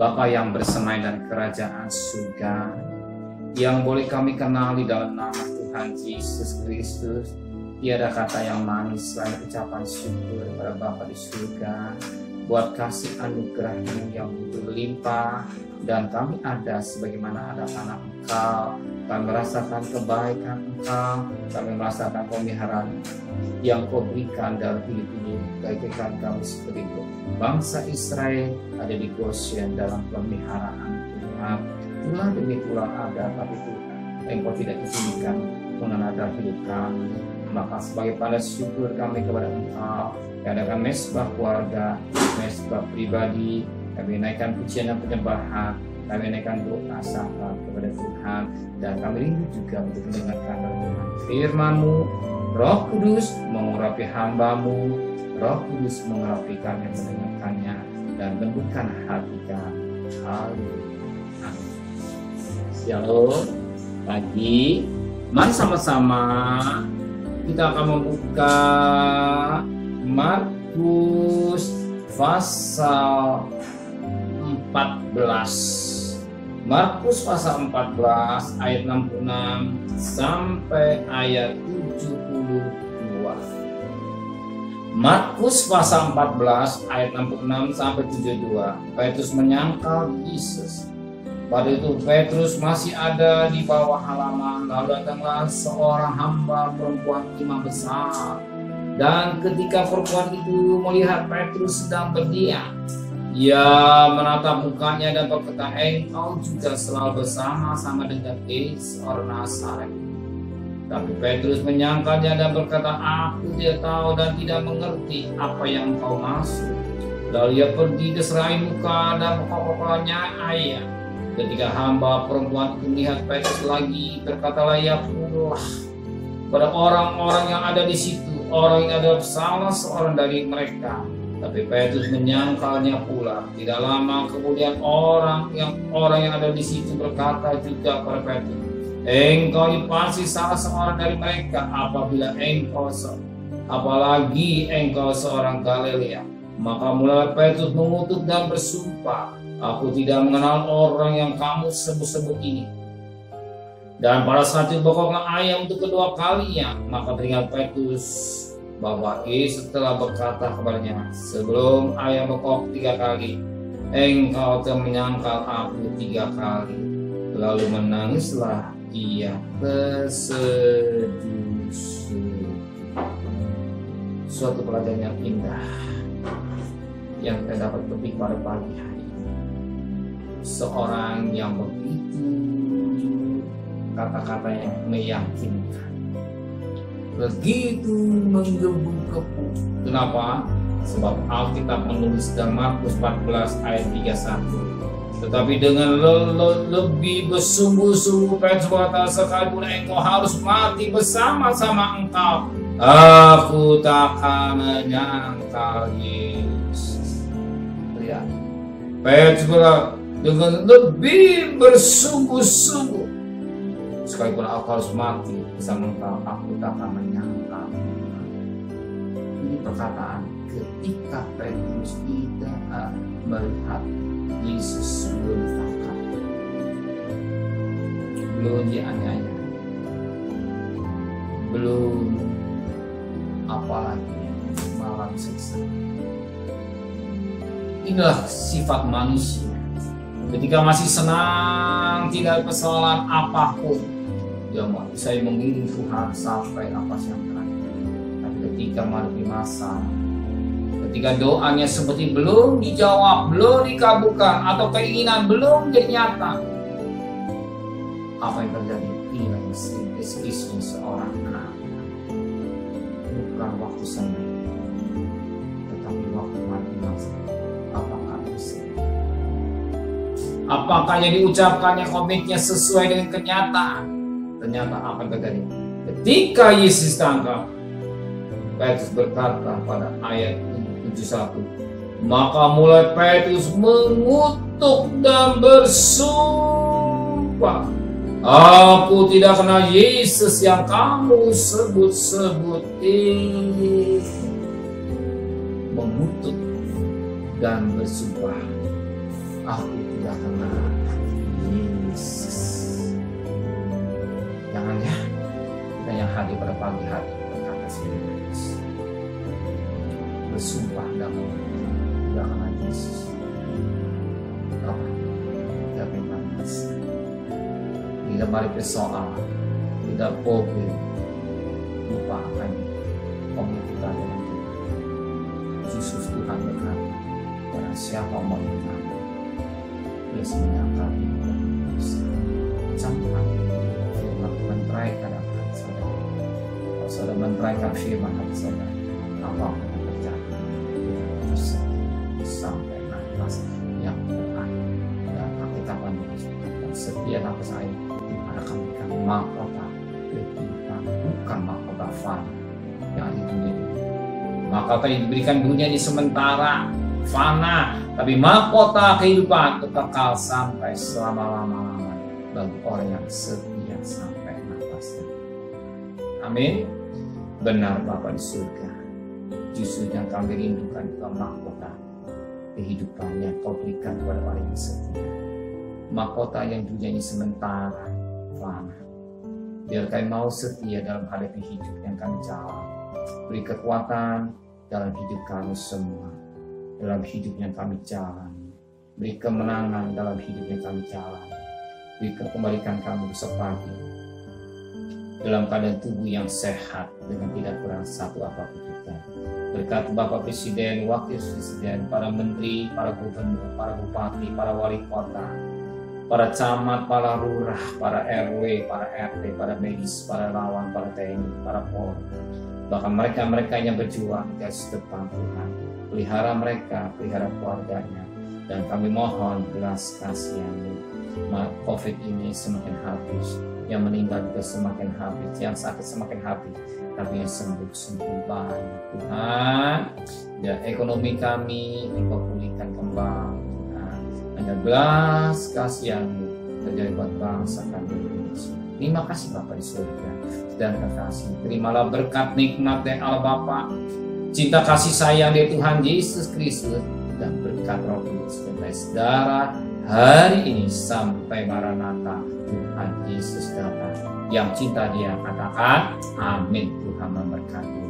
Bapa yang bersemai dan kerajaan surga, yang boleh kami kenali dalam nama Tuhan Yesus Kristus. Tiada kata yang manis selain ucapan syukur kepada Bapa di surga buat kasih anugerah-Mu yang berlimpah, dan kami ada sebagaimana ada anak Engkau. Kami merasakan kebaikan Engkau, kami merasakan pemeliharaan yang Kau berikan dalam hidup ini, bagaikan kami seperti bangsa Israel ada di Goshen dalam pemeliharaan Tuhan. Tulah demi tulah ada, tapi Tuhan Engkau tidak izinkan mengenal hidup kami. Maka sebagai tanda syukur kami kepada Engkau, adakan mesbah keluarga, mesbah pribadi, kami naikkan pujian dan penyembahan, kami naikkan doa syafaat kepada Tuhan, dan kami rindu juga untuk mendengarkan renungan firman-Mu. Roh Kudus mengurapi hamba-Mu, Roh Kudus mengurapi kami yang mendengarkannya, dan bentukkan hati kami. Haleluya. Shalom. Pagi, mari sama-sama kita akan membuka Markus pasal 14. Markus pasal 14 ayat 66 sampai ayat 72. Markus pasal 14 ayat 66 sampai 72. Petrus menyangkal Yesus. Pada itu Petrus masih ada di bawah halaman, lalu datanglah seorang hamba perempuan imam besar. Dan ketika perempuan itu melihat Petrus sedang berdiam, ia menatap mukanya dan berkata, "Engkau juga selalu bersama-sama dengan Yesus orang Nazaret." Tapi Petrus menyangkalnya dan berkata, "Aku tidak tahu dan tidak mengerti apa yang engkau maksud." Lalu ia pergi diserai muka dan pokok-pokoknya ayah. Ketika hamba perempuan itu melihat Petrus lagi, berkatalah ia pula pada orang-orang yang ada di situ, orang yang adalah salah seorang dari mereka. Tapi Petrus menyangkalnya pula. Tidak lama kemudian orang yang ada di situ berkata juga kepada Petrus, "Engkau ini pasti salah seorang dari mereka, apalagi engkau seorang Galilea." Maka mulai Petrus mengutuk dan bersumpah, "Aku tidak mengenal orang yang kamu sebut-sebut ini." Dan pada saat itu bokoknya ayam untuk kedua kalinya. Maka teringat Petrus bahwa Yesus telah berkata kepadanya, "Sebelum ayam bekok 3 kali, engkau telah menyangkal aku 3 kali." Lalu menangislah ia terseduh-seduh. Suatu pelajaran yang indah yang kita dapat petik pada pagi hari. Seorang yang begitu kata-katanya meyakinkan, begitu menggebu-gebu. Kenapa? Sebab Alkitab menulis dalam Markus 14 ayat 31. Tetapi dengan lebih bersungguh-sungguh Petrus berkata, "Sekalipun engkau harus mati bersama-sama engkau, aku takkan menyangkal Yesus." Lihat, Petrus berkata dengan lebih bersungguh-sungguh, "Sekalipun aku harus mati bersama engkau, aku takkan menyangkal." Ini perkataan ketika Petrus tidak melihat Yesus belum ditangkap, belum dianiaya, belum apalagi malam siksa. Inilah sifat manusia. Ketika masih senang, tidak ada persoalan apapun, dia mau saya mengiring Tuhan sampai nafas yang terakhir. Tapi ketika menghadapi masa, ketika doanya seperti belum dijawab, belum dikabulkan, atau keinginan belum jadi nyata, apa yang terjadi? Inilah isi seorang anak. Bukan waktu senang, tetapi waktu mati masa. Apakah bisa? Apakah yang diucapkannya komitnya sesuai dengan kenyataan? Ternyata apa yang terjadi? Ketika Yesus tangkap, Petrus berkata pada ayat 71, maka mulai Petrus mengutuk dan bersumpah, "Aku tidak kenal Yesus yang kamu sebut-sebut ini." Mengutuk dan bersumpah. Aku tidak kenal Yesus. Jangan ya, kita yang hadir pada pagi hari berkata serius, bersumpah dalam tidak kenal Yesus. Apa? Tidak memang Yesus. Tidak mari persoalan, tidak boleh lupakan komunikasi dengan Tuhan. Yesus Tuhan berkata, barang siapa mau menang, dia menyangkal dosa. Camkan firman menteraikan hati saudara. Kalau saudara menteraikan firman hati saudara, apapun yang terjadi, kita terus sampai nafas yang terakhir. Dan kita dan setiap nafas air Tuhan akan memberikan mahkota kehidupan, bukan mahkota fana yang ada di dunia ini. Mahkota yang diberikan dunia ini sementara, fana, tapi mahkota kehidupan kekal sampai selama-lamanya bagi orang yang setia sampai nafasnya. Amin. Benar Bapa di surga, justru yang kami rindukan itu mahkota kehidupan yang Kau berikan kepada orang yang setia. Mahkota yang dunia ini sementara, fana. Biar kami mau setia dalam hadapi hidup yang kami jalan. Beri kekuatan dalam hidup kami semua, dalam hidup yang kami jalan. Beri kemenangan dalam hidup yang kami jalan. Beri kembalikan kami besok pagi dalam keadaan tubuh yang sehat dengan tidak kurang satu apapun juga. Berkat Bapak Presiden, Wakil Presiden, para menteri, para gubernur, para bupati, para wali kota, para camat, para lurah, para RW, para RT, para medis, para lawan, para TNI, para Polri, bahkan mereka-mereka yang berjuang di garis depan Tuhan. Pelihara mereka, pelihara keluarganya, dan kami mohon belas kasihan-Mu. COVID ini semakin habis, yang meninggal juga semakin habis, yang sakit semakin habis, tapi yang sembuh semakin banyak Tuhan. Dan ekonomi kami Engkau pulihkan kembali Tuhan. Hanya belas kasihan-Mu terjadi buat bangsa kami Indonesia. Terima kasih Bapa di surga dan kekasih. Terimalah berkat nikmat dari Allah Bapa, cinta kasih sayang dari Tuhan Yesus Kristus, dan berkat Roh Kudus dan saudara hari ini sampai Maranatha Tuhan Yesus datang. Yang cinta Dia katakan amin. Tuhan memberkati.